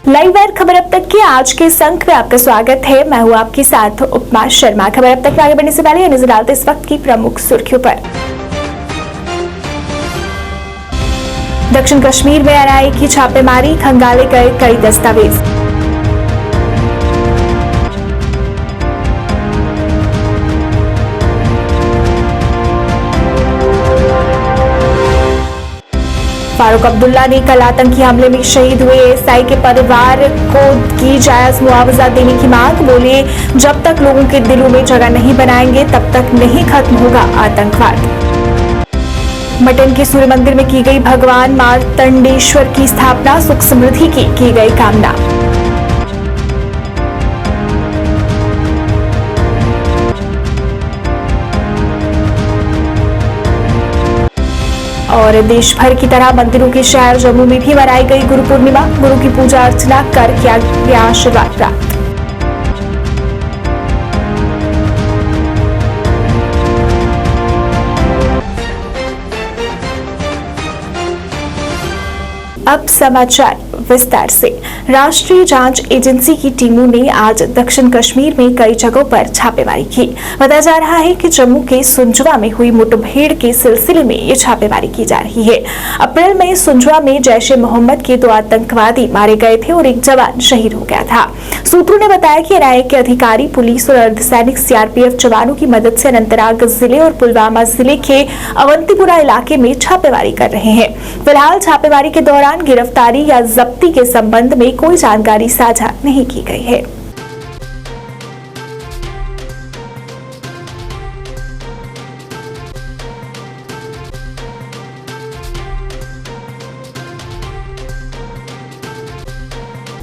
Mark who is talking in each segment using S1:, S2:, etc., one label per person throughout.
S1: Live wire खबर अब तक के आज के इस अंक में आपका स्वागत है। मैं हूं आपके साथ उपमा शर्मा। खबर अब तक में आगे बढ़ने से पहले नजर डालते इस वक्त की प्रमुख सुर्खियों पर। दक्षिण कश्मीर में एनआईए की छापेमारी, खंगाले गए कई दस्तावेज। फारूक अब्दुल्ला ने कल आतंकी हमले में शहीद हुए एएसआई के परिवार को की जायज मुआवजा देने की मांग। बोले, जब तक लोगों के दिलों में जगह नहीं बनाएंगे तब तक नहीं खत्म होगा आतंकवाद। मटन के सूर्य मंदिर में की गई भगवान मार्तंडेश्वर की स्थापना, सुख समृद्धि की गई कामना। और देश भर की तरह मंदिरों के शहर जम्मू में भी मनाई गई गुरु पूर्णिमा। गुरु की पूजा अर्चना कर किया गया आशीर्वाद प्राप्त। अब समाचार विस्तार से। राष्ट्रीय जांच एजेंसी की टीमों ने आज दक्षिण कश्मीर में कई जगहों पर छापेमारी की। बताया जा रहा है कि जम्मू के सुंजवा में हुई मुठभेड़ के सिलसिले में ये छापेमारी की जा रही है। अप्रैल में सुंजवा में जैश ए मोहम्मद के 2 आतंकवादी मारे गए थे और एक जवान शहीद हो गया था। सूत्रों ने बताया कि एनआईए के अधिकारी पुलिस और अर्धसैनिक सीआरपीएफ जवानों की मदद से अनंतनाग जिले और पुलवामा जिले के अवंतीपुरा इलाके में छापेमारी कर रहे हैं। फिलहाल छापेमारी के दौरान गिरफ्तारी या जब्ती के संबंध में कोई जानकारी साझा नहीं की गई है।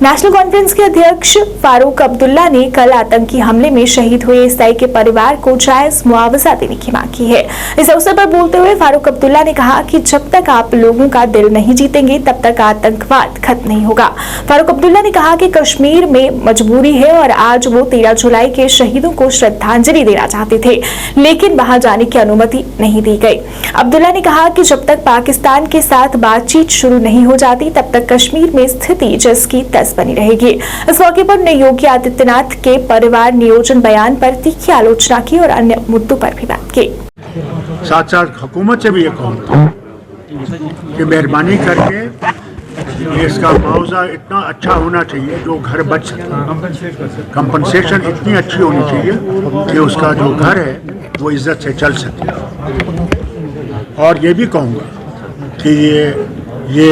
S1: नेशनल कॉन्फ्रेंस के अध्यक्ष फारूक अब्दुल्ला ने कल आतंकी हमले में शहीद हुए एएसआई के परिवार को जायज मुआवजा देने की मांग की है। इस अवसर पर बोलते हुए फारूक अब्दुल्ला ने कहा कि जब तक आप लोगों का दिल नहीं जीतेंगे तब तक आतंकवाद खत्म नहीं होगा। फारूक अब्दुल्ला ने कहा कि कश्मीर में मजबूरी है और आज वो 13 जुलाई के शहीदों को श्रद्धांजलि देना चाहते थे, लेकिन वहां जाने की अनुमति नहीं दी गई। अब्दुल्ला ने कहा कि जब तक पाकिस्तान के साथ बातचीत शुरू नहीं हो जाती तब तक कश्मीर में स्थिति जिसकी बनी रहेगी। इस मौके पर उन्होंने योगी आदित्यनाथ के परिवार नियोजन बयान पर तीखी आलोचना की और अन्य मुद्दों पर भी बात की।
S2: साथ साथ हुकूमत से भी ये कहूँगा कि मेहरबानी करके इसका मुआवजा इतना अच्छा होना चाहिए जो घर बच सके। कंपनसेशन इतनी अच्छी होनी चाहिए कि उसका जो घर है वो इज्जत से चल सके। और ये भी कहूँगा कि ये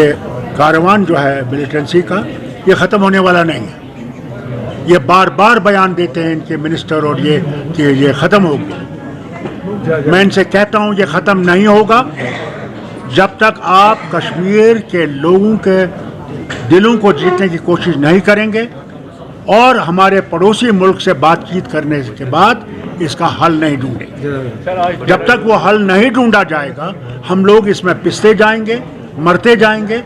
S2: कारवान जो है मिलिटेंसी का ये ख़त्म होने वाला नहीं है। ये बार बार बयान देते हैं इनके मिनिस्टर और ये कि ये ख़त्म होगा। मैं इनसे कहता हूँ ये ख़त्म नहीं होगा जब तक आप कश्मीर के लोगों के दिलों को जीतने की कोशिश नहीं करेंगे और हमारे पड़ोसी मुल्क से बातचीत करने के बाद इसका हल नहीं ढूंढेंगे। जब तक वो हल नहीं ढूंढा जाएगा हम लोग इसमें पिसते जाएंगे, मरते जाएंगे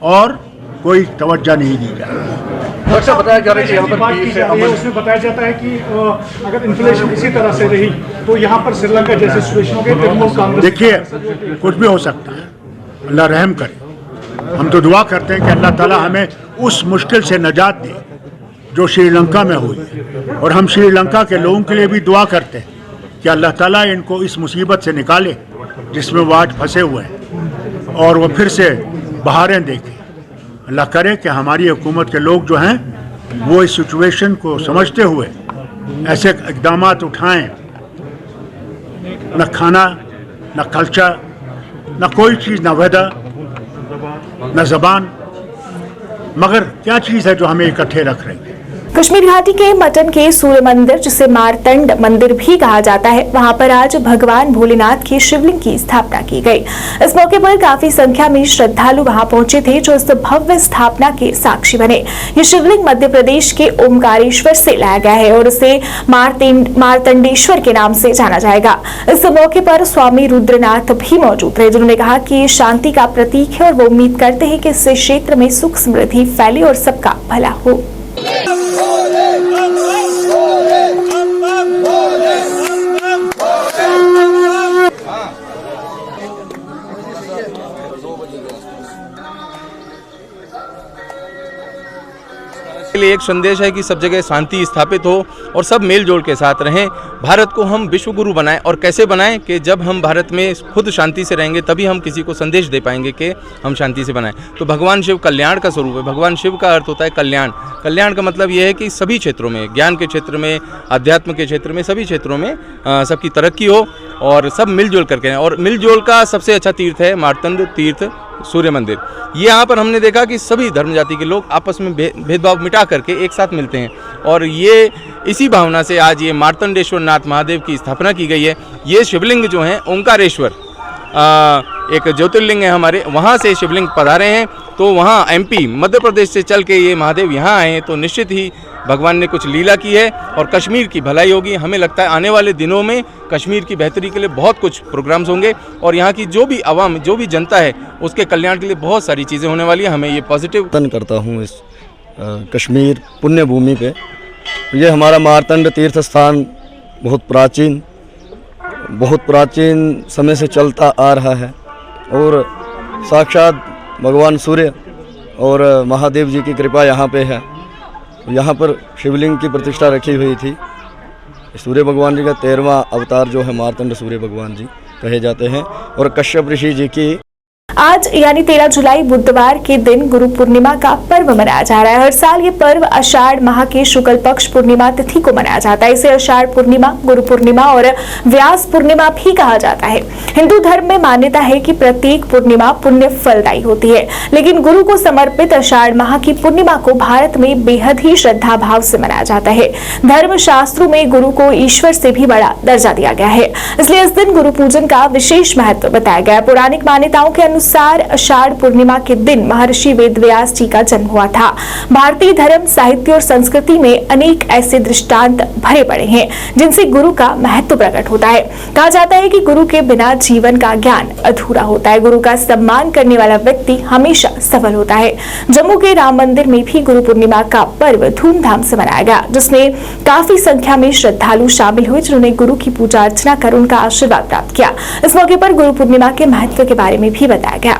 S2: और कोई तवज्जो नहीं दी जाएगी।
S3: अक्सर बताया जा रहा है कि यहाँ पर उसमें बताया जाता है कि अगर इन्फ्लेशन इसी तरह से रही तो यहाँ पर श्रीलंका जैसे सिचुएशन हो गई।
S2: देखिए, कुछ भी हो सकता है, अल्लाह रहम करे। हम तो दुआ करते हैं कि अल्लाह ताला हमें उस मुश्किल से नजात दे जो श्रीलंका में हुई, और हम श्रीलंका के लोगों के लिए भी दुआ करते हैं कि अल्लाह ताला इनको इस मुसीबत से निकाले जिसमें वो आज फंसे हुए हैं और वो फिर से बहारें देखें। अल्लाह करे कि हमारी हुकूमत के लोग जो हैं वो इस सिचुएशन को समझते हुए ऐसे इक़दामात उठाएं। न खाना, न कल्चर, न कोई चीज़, न वेदर, न ज़बान, मगर क्या चीज़ है जो हमें इकट्ठे रख रही है।
S1: कश्मीर घाटी के मटन के सूर्य मंदिर, जिसे मारतंड मंदिर भी कहा जाता है, वहां पर आज भगवान भोलेनाथ के शिवलिंग की स्थापना की गई। इस मौके पर काफी संख्या में श्रद्धालु वहां पहुंचे थे जो इस भव्य स्थापना के साक्षी बने। ये शिवलिंग मध्य प्रदेश के ओमकारेश्वर से लाया गया है और इसे मार्तंडेश्वर के नाम से जाना जाएगा। इस मौके पर स्वामी रुद्रनाथ भी मौजूद रहे, जिन्होंने कहा कि ये शांति का प्रतीक है और वो उम्मीद करते हैं कि इस क्षेत्र में सुख समृद्धि फैले और सबका भला हो।
S4: लिए एक संदेश है कि सब जगह शांति स्थापित हो और सब मेलजोल के साथ रहें। भारत को हम विश्व गुरु बनाएं, और कैसे बनाएं कि जब हम भारत में खुद शांति से रहेंगे तभी हम किसी को संदेश दे पाएंगे कि हम शांति से बनाएं। तो भगवान शिव कल्याण का स्वरूप है। भगवान शिव का अर्थ होता है कल्याण। कल्याण का मतलब यह है कि सभी क्षेत्रों में, ज्ञान के क्षेत्र में, अध्यात्म के क्षेत्र में, सभी क्षेत्रों में सबकी तरक्की हो और सब मिलजुल करके रहें। और मिलजुल का सबसे अच्छा तीर्थ है मार्तंड तीर्थ सूर्य मंदिर। ये यहाँ पर हमने देखा कि सभी धर्म जाति के लोग आपस में भेदभाव मिटा करके एक साथ मिलते हैं, और ये इसी भावना से आज ये मार्तंडेश्वर नाथ महादेव की स्थापना की गई है। ये शिवलिंग जो हैं ओंकारेश्वर एक ज्योतिर्लिंग है हमारे, वहाँ से शिवलिंग पधारे हैं। तो वहाँ MP मध्य प्रदेश से चल के ये महादेव यहाँ आए हैं, तो निश्चित ही भगवान ने कुछ लीला की है और कश्मीर की भलाई होगी। हमें लगता है आने वाले दिनों में कश्मीर की बेहतरी के लिए बहुत कुछ प्रोग्राम्स होंगे, और यहाँ की जो भी आवाम, जो भी जनता है, उसके कल्याण के लिए बहुत सारी चीज़ें होने वाली है। हमें ये पॉजिटिव
S5: करता हूँ इस कश्मीर पुण्य भूमि पे। ये हमारा मार्तंड तीर्थ स्थान बहुत प्राचीन समय से चलता आ रहा है, और साक्षात भगवान सूर्य और महादेव जी की कृपा यहाँ पे है। यहाँ पर शिवलिंग की प्रतिष्ठा रखी हुई थी। सूर्य भगवान जी का 13वां अवतार जो है मार्तंड सूर्य भगवान जी कहे जाते हैं, और कश्यप ऋषि जी की
S1: आज यानी 13 जुलाई बुधवार के दिन गुरु पूर्णिमा का पर्व मनाया जा रहा है। हर साल ये पर्व आषाढ़ माह के शुक्ल पक्ष पूर्णिमा तिथि को मनाया जाता है। इसे आषाढ़ पूर्णिमा, गुरु पूर्णिमा और व्यास पूर्णिमा भी कहा जाता है। हिंदू धर्म में मान्यता है कि प्रत्येक पूर्णिमा पुण्य फलदायी होती है, लेकिन गुरु को समर्पित आषाढ़ माह की पूर्णिमा को भारत में बेहद ही श्रद्धा भाव से मनाया जाता है। धर्म शास्त्रों में गुरु को ईश्वर से भी बड़ा दर्जा दिया गया है, इसलिए इस दिन गुरु पूजन का विशेष महत्व बताया गया है। पौराणिक मान्यताओं के अनुसार आषाढ़ पूर्णिमा के दिन महर्षि वेदव्यास जी का जन्म हुआ था। भारतीय धर्म, साहित्य और संस्कृति में अनेक ऐसे दृष्टांत भरे पड़े हैं जिनसे गुरु का महत्व प्रकट होता है। कहा जाता है कि गुरु के बिना जीवन का ज्ञान अधूरा होता है। गुरु का सम्मान करने वाला व्यक्ति हमेशा सफल होता है। जम्मू के राम मंदिर में भी गुरु पूर्णिमा का पर्व धूमधाम से मनाया गया, जिसमें काफी संख्या में श्रद्धालु शामिल हुए, जिन्होंने गुरु की पूजा अर्चना कर उनका आशीर्वाद प्राप्त किया। इस मौके पर गुरु पूर्णिमा के महत्व के बारे में भी बताया गया।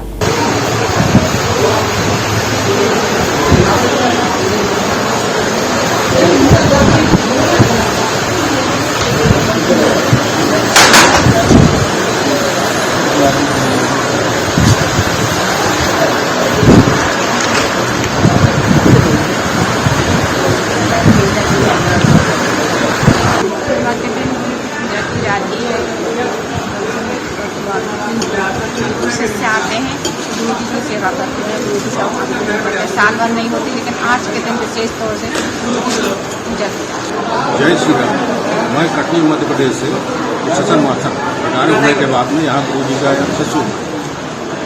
S6: शिष्य आते हैं, गुरु जी की सेवा करते हैं। गुरु जी का साल भर नहीं होती, लेकिन आज के दिन विशेष तौर से गुरु की पूजा की जाती है।
S7: जय श्री राम। मैं कटनी मध्य प्रदेश से सत्संग माथा रिटायर होने के बाद में यहाँ गुरु जी का सचिव हूँ,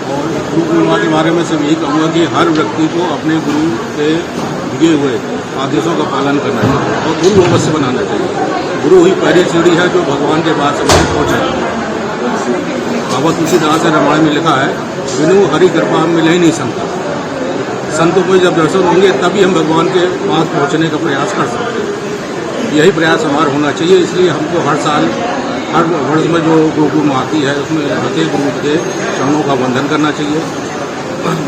S7: और गुरु पूर्णिमा के बारे में सिर्फ यही कहूँगा कि हर व्यक्ति को अपने गुरु के दिए हुए आदेशों का पालन करना चाहिए और गुरु अवश्य बनाना चाहिए। गुरु ही पहली सीढ़ी है जो भगवान के पास सबसे पहुँचे। बाबा तुलसीदास रामायण में लिखा है, बिनु हरि कृपा मिले ही नहीं संत। संतों को जब दर्शन होंगे तभी हम भगवान के पास पहुंचने का प्रयास कर सकते हैं। यही प्रयास हमारा होना चाहिए। इसलिए हमको हर साल, हर वर्ष में जो गुरु पूर्णिमा आती है उसमें प्रत्येक गुरु के चरणों का वंदन करना चाहिए,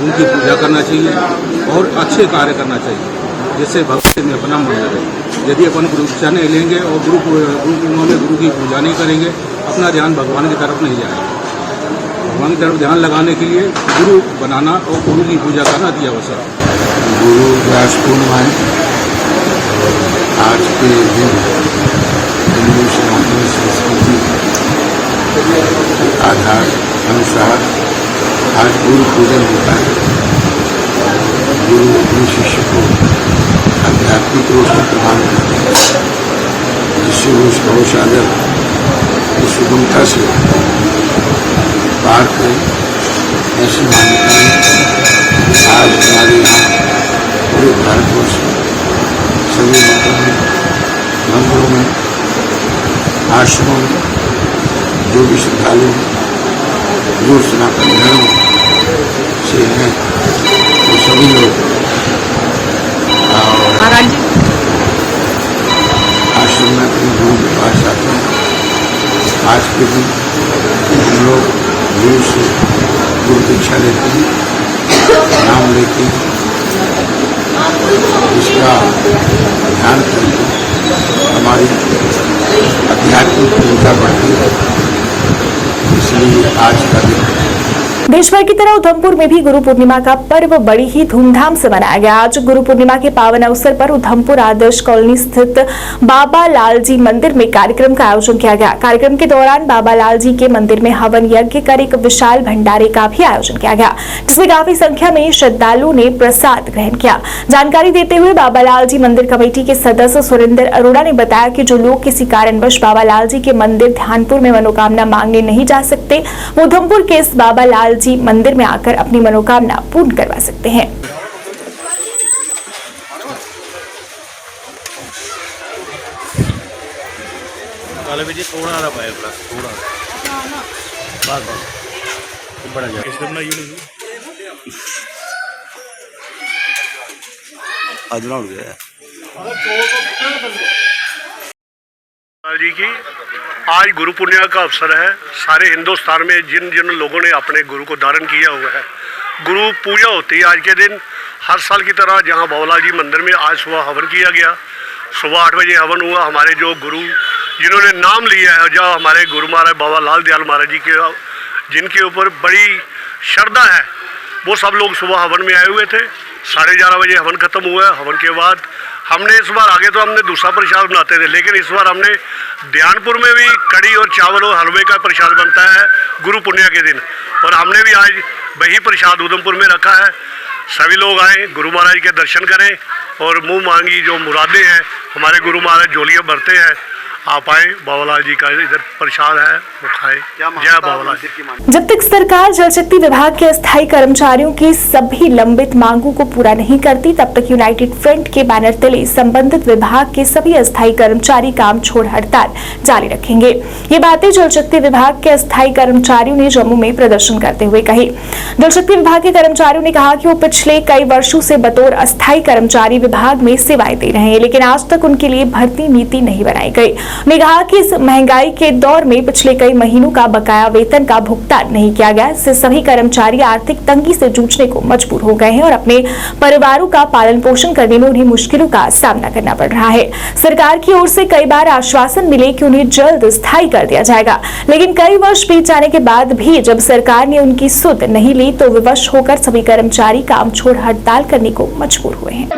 S7: उनकी पूजा करना चाहिए और अच्छे कार्य करना चाहिए, जिससे भविष्य में अपना मन लगे। यदि अपन गुरु दीक्षा नहीं लेंगे और गुरु पूर्णिमा में गुरु की पूजा नहीं करेंगे, अपना ध्यान भगवान की तरफ नहीं जाएगा। भगवान की तरफ ध्यान लगाने के लिए गुरु बनाना और गुरु की पूजा करना अति आवश्यक है।
S8: गुरु व्यास पूर्णिमा आज के दिन हिंदू सनातन संस्कृति आधार अनुसार आज गुरु पूजन होता है। गुरु अपने शिष्य को आध्यात्मिक रोशनी प्रदान करते हैं, जिससे वो उसका उजागर की सुगमता से पार करें। ऐसी मान्यताएं आज हमारे यहाँ पूरे भारतवर्ष में सभी मतों में, मंदिरों में, आश्रमों में जो भी श्रद्धालु जो सनातन धर्म से हैं वो सभी लोग आश्रम में अपने गुरु के पास जाते हैं। आज के दिन हम लोग गुरु से गुरु दीक्षा लेते हैं, नाम लेते हैं इसका ध्यान करके हमारी आध्यात्मिक चिंता बढ़ती है, इसलिए आज का दिन
S1: देश भर की तरह उधमपुर में भी गुरु पूर्णिमा का पर्व बड़ी ही धूमधाम से मनाया गया। आज गुरु पूर्णिमा के पावन अवसर पर उधमपुर आदर्श कॉलोनी स्थित बाबा लाल जी मंदिर में कार्यक्रम का आयोजन किया गया। कार्यक्रम के दौरान बाबा लाल जी के मंदिर में हवन यज्ञ कर एक विशाल भंडारे का भी आयोजन किया गया, जिसमें काफी संख्या में श्रद्धालुओं ने प्रसाद ग्रहण किया। जानकारी देते हुए बाबा लाल जी मंदिर कमेटी के सदस्य सुरेंद्र अरोड़ा ने बताया कि जो लोग किसी कारणवश बाबा लाल जी के मंदिर ध्यानपुर में मनोकामना मांगने नहीं जा सकते, वो उधमपुर के इस बाबा लाल जी मंदिर में आकर अपनी मनोकामना पूर्ण करवा सकते हैं।
S9: जी की आज गुरु पूर्णिमा का अवसर है। सारे हिंदुस्तान में जिन जिन लोगों ने अपने गुरु को धारण किया हुआ है, गुरु पूजा होती है आज के दिन। हर साल की तरह जहां बाबा जी मंदिर में आज सुबह हवन किया गया। सुबह 8 बजे हवन हुआ। हमारे जो गुरु जिन्होंने नाम लिया है, जो हमारे गुरु महाराज बाबा लाल दयाल महाराज जी के, जिनके ऊपर बड़ी श्रद्धा है, वो सब लोग सुबह हवन में आए हुए थे। 11:30 बजे हवन खत्म हुआ। हवन के बाद हमने इस बार, आगे तो हमने दूसरा प्रसाद बनाते थे, लेकिन इस बार हमने ध्यानपुर में भी कड़ी और चावल और हलवे का प्रसाद बनता है गुरु पूर्णिमा के दिन, और हमने भी आज वही प्रसाद उधमपुर में रखा है। सभी लोग आए, गुरु महाराज के दर्शन करें और मुंह मांगी जो मुरादें हैं, हमारे गुरु महाराज झोलियाँ भरते हैं। आप आए, बाबा लाल जी का इधर प्रसाद है, वो खाए। जय बाबा लाल जी।
S1: जब तक सरकार जल शक्ति विभाग के अस्थायी कर्मचारियों की सभी लंबित मांगों को पूरा नहीं करती, तब तक यूनाइटेड फ्रंट के बैनर तले संबंधित विभाग के सभी अस्थायी कर्मचारी काम छोड़ हड़ताल जारी रखेंगे। ये बातें जल शक्ति विभाग के अस्थायी कर्मचारियों ने जम्मू में प्रदर्शन करते हुए कही। जल शक्ति विभाग के कर्मचारियों ने कहा कि वो पिछले कई वर्षों से बतौर अस्थायी कर्मचारी विभाग में सेवाएं दे रहे हैं, लेकिन आज तक उनके लिए भर्ती नीति नहीं बनाई गई। उन्होंने कहा कि इस महंगाई के दौर में पिछले कई महीनों का बकाया वेतन का भुगतान नहीं किया गया, इससे सभी कर्मचारी आर्थिक तंगी से जूझने को मजबूर हो गए हैं और अपने परिवारों का पालन पोषण करने में उन्हें मुश्किलों का सामना करना पड़ रहा है। सरकार की ओर से कई बार आश्वासन मिले कि उन्हें जल्द स्थायी कर दिया जाएगा, लेकिन कई वर्ष बीत जाने के बाद भी जब सरकार ने उनकी सुध नहीं ली तो विवश होकर सभी कर्मचारी काम छोड़ हड़ताल करने को मजबूर हुए हैं।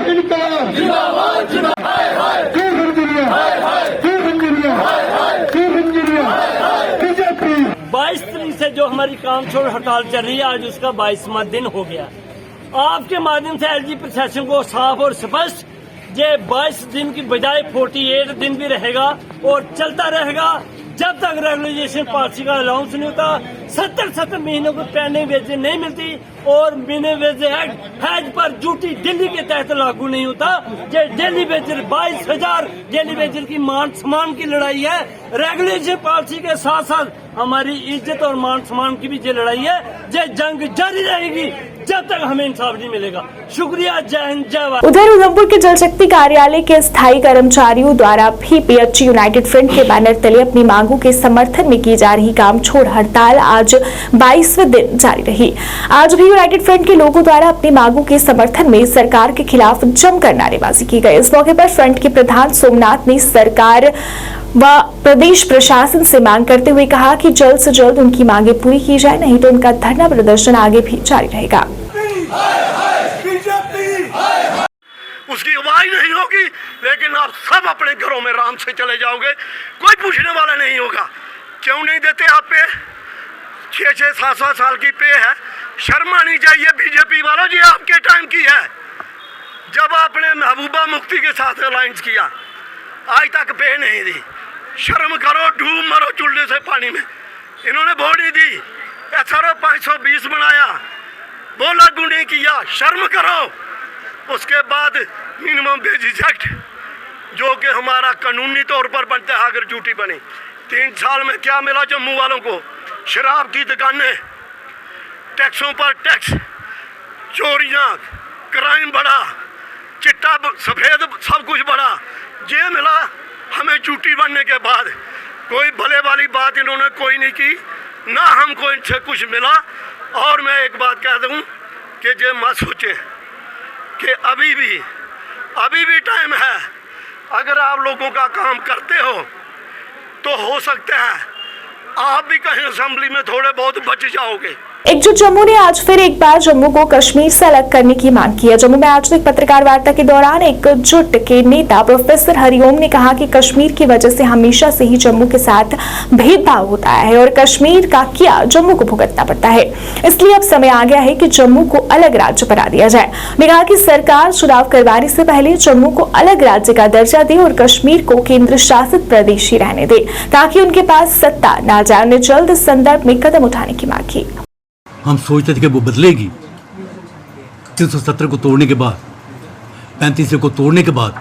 S10: 22 तारीख से जो हमारी काम छोड़ हड़ताल चल रही है, आज उसका 22वां दिन हो गया। आपके माध्यम से एलजी प्रशासन को साफ और स्पष्ट, ये 22 दिन की बजाय 48 दिन भी रहेगा और चलता रहेगा जब तक रेगुलेशन पॉलिसी का अलाउंस नहीं होता। 70 महीनों को पेंडिंग वेजेस नहीं मिलती और मिनिमम वेज एक्ट हैज पर ड्यूटी दिल्ली के तहत लागू नहीं होता। ये डेली वेजर 22,000 डेली वेजर की मान सम्मान की लड़ाई है। रेगुलेशन पॉलिसी के साथ साथ हमारी इज्जत और मान सम्मान की भी ये लड़ाई है। ये जंग जारी रहेगी जब तक हमें इंसाफ नहीं मिलेगा। शुक्रिया, जय हिंद, जय भारत।
S1: उधर उधमपुर के जल शक्ति कार्यालय के स्थायी कर्मचारियों द्वारा भी पीएचई यूनाइटेड फ्रंट के बैनर तले अपनी मांगों के समर्थन में की जा रही काम छोड़ हड़ताल आज 22वें दिन जारी रही। आज भी यूनाइटेड फ्रंट के लोगों द्वारा अपनी मांगों के समर्थन में सरकार के खिलाफ जमकर नारेबाजी की गई। इस मौके पर फ्रंट के प्रधान सोमनाथ ने सरकार व प्रदेश प्रशासन से मांग करते हुए कहा कि जल्द से जल्द उनकी मांगे पूरी की जाए, नहीं तो उनका धरना प्रदर्शन आगे भी जारी रहेगा।
S9: उसकी आवाज नहीं होगी, लेकिन आप सब अपने घरों में आराम से चले जाओगे, कोई पूछने वाला नहीं होगा। क्यों नहीं देते आप पे? 6-6, 7-7 साल की पे है, शर्म आनी चाहिए बीजेपी वालों जी। आपके टाइम की है जब आपने महबूबा मुफ्ती के साथ अलायंस किया, आज तक पे नहीं दी। शर्म करो, डूब मरो चूल्हे से पानी में। इन्होंने वोट नहीं दी, SRO 520 बनाया, वो लागू नहीं किया, शर्म करो। उसके बाद मिनिमम वेजेस एक्ट जो कि हमारा कानूनी तौर पर बनता है, अगर ड्यूटी बनी। 3 साल में क्या मिला जम्मू वालों को? शराब की दुकानें, टैक्सों पर टैक्स, चोरियां, क्राइम बढ़ा, चिट्टा सफेद सब कुछ बढ़ा। ये मिला हमें ड्यूटी बनने के बाद। कोई भले वाली बात इन्होंने कोई नहीं की, ना हमको इनसे कुछ मिला। और मैं एक बात कह दूं कि ये मत सोचें कि अभी भी अभी भी टाइम है। अगर आप लोगों का काम करते हो तो हो सकता है आप भी कहीं असेंबली में थोड़े बहुत बच जाओगे।
S1: एकजुट जम्मू ने आज फिर एक बार जम्मू को कश्मीर से अलग करने की मांग की है। जम्मू में आज एक पत्रकार वार्ता के दौरान एकजुट के नेता प्रोफेसर हरिओम ने कहा कि कश्मीर की वजह से हमेशा से ही जम्मू के साथ भेदभाव होता है और कश्मीर का किया जम्मू को भुगतना पड़ता है। इसलिए अब समय आ गया है कि जम्मू को अलग राज्य बना दिया जाए। उन्होंने कहा कि सरकार चुनाव करवाने से पहले जम्मू को अलग राज्य का दर्जा दे और कश्मीर को केंद्र शासित प्रदेश ही रहने दे ताकि उनके पास सत्ता न जाए। उन्होंने जल्द इस संदर्भ में कदम उठाने की मांग की।
S11: हम सोचते थे कि वो बदलेगी 370 को तोड़ने के बाद, 35 को तोड़ने के बाद,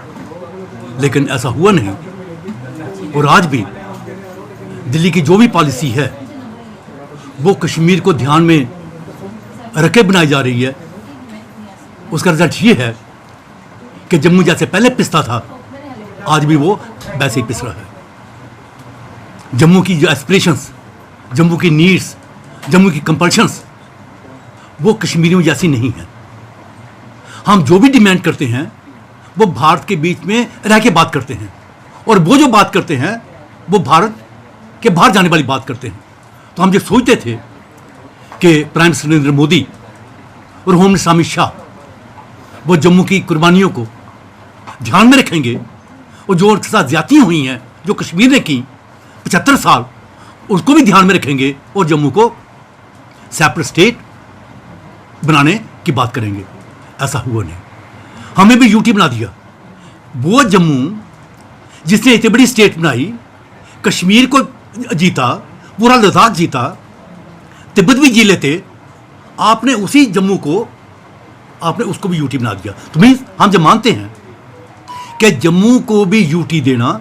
S11: लेकिन ऐसा हुआ नहीं। और आज भी दिल्ली की जो भी पॉलिसी है वो कश्मीर को ध्यान में रखे बनाई जा रही है। उसका रिजल्ट ये है कि जम्मू जैसे पहले पिसता था आज भी वो वैसे ही पिस रहा है। जम्मू की जो एस्पिरेशंस, जम्मू की नीड्स, जम्मू की कंपल्शंस वो कश्मीरियों जैसी नहीं है। हम जो भी डिमांड करते हैं वो भारत के बीच में रह के बात करते हैं और वो जो बात करते हैं वो भारत के बाहर जाने वाली बात करते हैं। तो हम जो सोचते थे कि प्राइम मिनिस्टर नरेंद्र मोदी और होम मिनिस्टर अमित शाह वो जम्मू की कुर्बानियों को ध्यान में रखेंगे और जो उनके साथ ज्यादतियां हुई हैं जो कश्मीर ने की 75 साल, उसको भी ध्यान में रखेंगे और जम्मू को सेपरेट स्टेट बनाने की बात करेंगे। ऐसा हुआ नहीं। हमें भी यूटी बना दिया। वो जम्मू जिसने इतनी बड़ी स्टेट बनाई, कश्मीर को जीता, पूरा लद्दाख जीता, तिब्बत भी जी लेते, आपने उसी जम्मू को आपने उसको भी यूटी बना दिया। तो मीन्स हम जब मानते हैं कि जम्मू को भी यूटी देना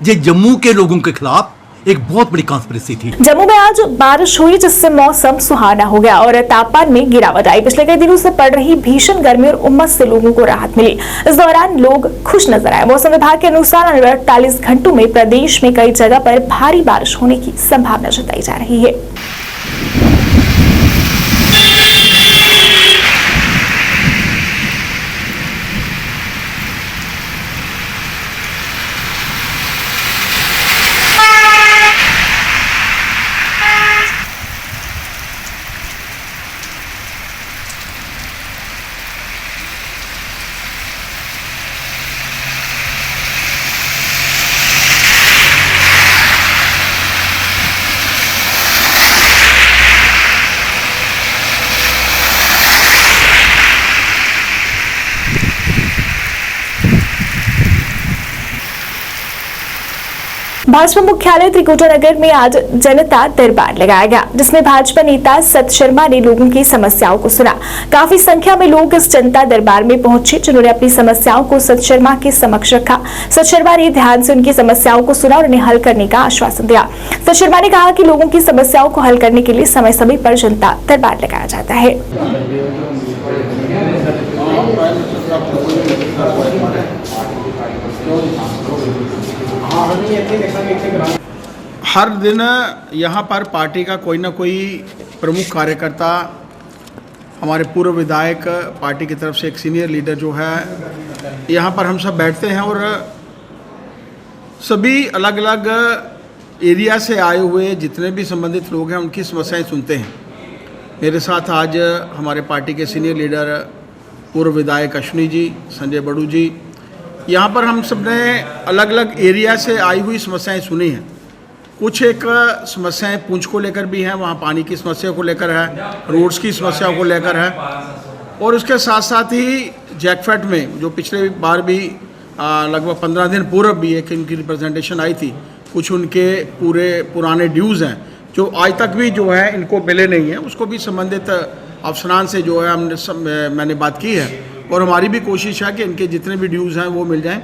S11: ये जम्मू के लोगों के खिलाफ एक बहुत बड़ी कॉन्स्पिरेसी थी।
S1: जम्मू में आज बारिश हुई जिससे मौसम सुहाना हो गया और तापमान में गिरावट आई। पिछले कई दिनों से पड़ रही भीषण गर्मी और उमस से लोगों को राहत मिली। इस दौरान लोग खुश नजर आए। मौसम विभाग के अनुसार आने वाले 48 घंटों में प्रदेश में कई जगह पर भारी बारिश होने की संभावना जताई जा रही है। भाजपा मुख्यालय त्रिकुटा नगर में आज जनता दरबार लगाया गया जिसमें भाजपा नेता सत शर्मा ने लोगों की समस्याओं को सुना। काफी संख्या में लोग इस जनता दरबार में पहुंचे जिन्होंने अपनी समस्याओं को सत शर्मा के समक्ष रखा। सत शर्मा ने ध्यान से उनकी समस्याओं को सुना और उन्हें हल करने का आश्वासन दिया। सत शर्मा ने कहा कि लोगों की समस्याओं को हल करने के लिए समय समय पर जनता दरबार लगाया जाता है।
S12: हर दिन यहाँ पर पार्टी का कोई ना कोई प्रमुख कार्यकर्ता, हमारे पूर्व विधायक, पार्टी की तरफ से एक सीनियर लीडर जो है, यहाँ पर हम सब बैठते हैं और सभी अलग अलग एरिया से आए हुए जितने भी संबंधित लोग हैं उनकी समस्याएं सुनते हैं। मेरे साथ आज हमारे पार्टी के सीनियर लीडर पूर्व विधायक अश्विनी जी, संजय बड़ू जी, यहाँ पर हम सब ने अलग अलग एरिया से आई हुई समस्याएं सुनी हैं। कुछ एक समस्याएं पुंछ को लेकर भी हैं, वहाँ पानी की समस्या को लेकर है, रोड्स की समस्या को लेकर है, और उसके साथ साथ ही जैकफेट में जो पिछले बार भी लगभग 15 दिन पूर्व भी एक इनकी रिप्रेजेंटेशन आई थी, कुछ उनके पूरे पुराने ड्यूज़ हैं जो आज तक भी जो है इनको मिले नहीं हैं, उसको भी संबंधित अफसरान से जो है मैंने बात की है और हमारी भी कोशिश है कि इनके जितने भी ड्यूज़ हैं वो मिल जाएं।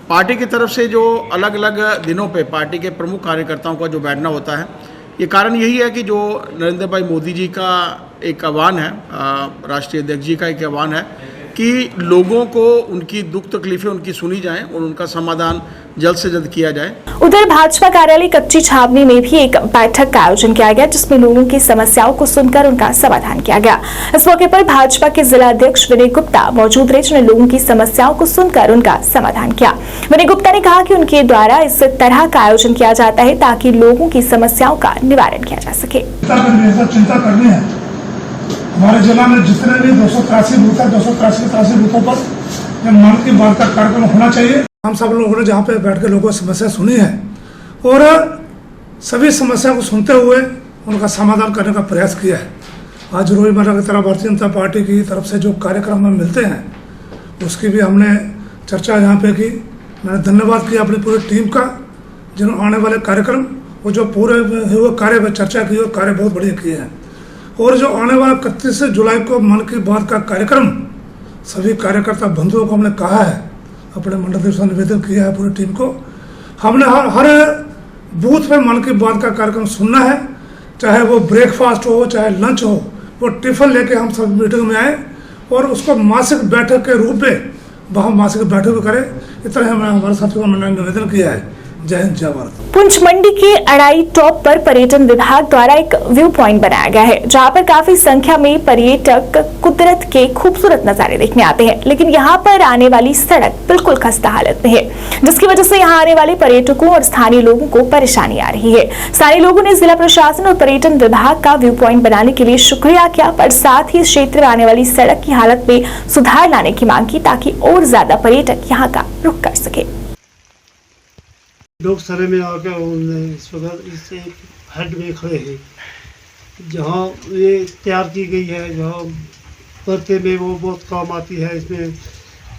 S12: पार्टी की तरफ से जो अलग अलग दिनों पे पार्टी के प्रमुख कार्यकर्ताओं का जो बैठना होता है, ये कारण यही है कि जो नरेंद्र भाई मोदी जी का एक आह्वान है, राष्ट्रीय अध्यक्ष जी का एक आह्वान है कि लोगों को उनकी दुख तकलीफें उनकी सुनी जाएं और उनका समाधान जल्द से जल्द किया जाए।
S1: उधर भाजपा कार्यालय कच्ची छावनी में भी एक बैठक का आयोजन किया गया, जिसमें लोगों की समस्याओं को सुनकर उनका समाधान किया गया। इस मौके पर भाजपा के जिला अध्यक्ष विनय गुप्ता मौजूद रहे, जिन्होंने लोगों की समस्याओं को सुनकर उनका समाधान किया। विनय गुप्ता ने कहा कि उनके द्वारा इस तरह का आयोजन किया जाता है ताकि लोगों की समस्याओं का निवारण किया जा सके।
S3: चिंता करनी है, हमारे जिला में जितने भी 283 बूथ है, 283 बूथों पर मन की बात का कार्यक्रम होना चाहिए। हम सब लोगों ने जहाँ पे बैठ के लोगों की समस्या सुनी है और सभी समस्या को सुनते हुए उनका समाधान करने का प्रयास किया है। आज रोजमर्रा की तरह भारतीय जनता पार्टी की तरफ से जो कार्यक्रम हमें मिलते हैं उसकी भी हमने चर्चा यहाँ पे की। मैंने धन्यवाद किया अपनी पूरी टीम का, जिन्होंने आने वाले कार्यक्रम वो जो पूरे हुए कार्य पर चर्चा की और कार्य बहुत बढ़िया किए हैं। और जो आने वाला 31 जुलाई को मन की बात का कार्यक्रम सभी कार्यकर्ता बंधुओं को हमने कहा है, अपने मंडल अध्यक्ष से निवेदन किया है पूरी टीम को, हमने हर बूथ पे मन की बात का कार्यक्रम सुनना है, चाहे वो ब्रेकफास्ट हो चाहे लंच हो, वो टिफिन लेके हम सब मीटिंग में आए और उसको मासिक बैठक के रूप में वहाँ मासिक बैठक भी करें। इस तरह हमने हमारे साथियों को मैंने निवेदन किया है। जय हिंद जय भारत।
S1: पुंछ मंडी के अड़ाई टॉप पर पर्यटन विभाग द्वारा एक व्यू पॉइंट बनाया गया है, जहां पर काफी संख्या में पर्यटक कुदरत के खूबसूरत नजारे देखने आते हैं, लेकिन यहां पर आने वाली सड़क बिल्कुल खस्ता हालत में है, जिसकी वजह से यहां आने वाले पर्यटकों और स्थानीय लोगों को परेशानी आ रही है। स्थानीय लोगों ने जिला प्रशासन और पर्यटन विभाग का व्यू पॉइंट बनाने के लिए शुक्रिया किया, पर साथ ही इस क्षेत्र में आने वाली सड़क की हालत में सुधार लाने की मांग की, ताकि और ज्यादा पर्यटक यहाँ का रुख कर सके।
S3: लोग सरे में आकर इस वक्त इस हेड में खड़े हैं, जहाँ ये तैयार की गई है, जहाँ बरते में वो बहुत काम आती है। इसमें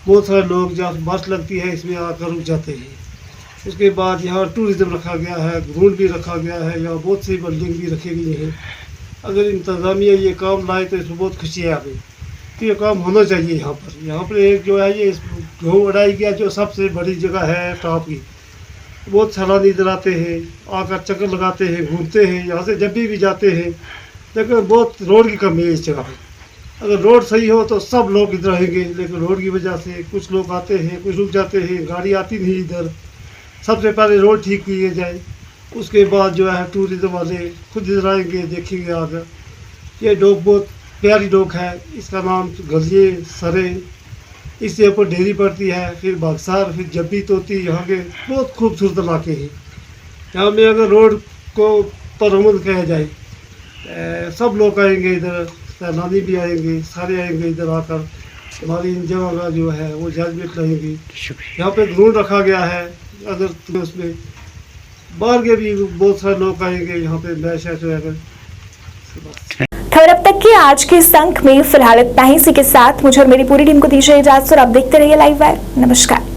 S3: बहुत सारे लोग जहाँ बस लगती है इसमें आकर रुक जाते हैं। उसके बाद यहाँ टूरिज़्म रखा गया है, ग्राउंड भी रखा गया है, यहाँ बहुत सी बिल्डिंग भी रखी गई है। अगर इंतज़ामिया ये काम लाए तो इसमें बहुत खुशी है हमें, तो ये काम होना चाहिए। यहाँ पर एक जो है ये गेहूँ उड़ाई गया, जो सबसे बड़ी जगह है टॉप की, बहुत सैलानी इधर आते हैं, आकर चक्कर लगाते हैं, घूमते हैं। यहाँ से जब भी जाते हैं, लेकिन बहुत रोड की कमी है इस जगह पे। अगर रोड सही हो तो सब लोग इधर आएंगे, लेकिन रोड की वजह से कुछ लोग आते हैं, कुछ रुक जाते हैं, गाड़ी आती नहीं इधर। सबसे पहले रोड ठीक किए जाए, उसके बाद जो है टूरिज़्म वाले खुद इधर आएंगे, देखेंगे आकर। ये डॉग बहुत प्यारी डॉग है, इसका नाम गलिए सरे, इससे ऊपर डेरी पड़ती है, फिर बागसार, फिर जब्बी तोती। यहाँ के बहुत खूबसूरत इलाके हैं। यहाँ में अगर रोड को परमन किया जाए, सब लोग आएंगे इधर, सैलानी भी आएंगे, सारे आएंगे इधर आकर हमारी इन जगह का जो है वो जजमेंट लेंगे। यहाँ पे ग्राउंड रखा गया है, अगर उसमें बाहर के भी बहुत सारे लोग आएंगे यहाँ पे मैच है।
S1: खबर अब तक की आज के इस अंक में फिलहाल इतना ही। इसी के साथ मुझे और मेरी पूरी टीम को दीजिए इजाजत और आप देखते रहिए लाइव वायर। नमस्कार।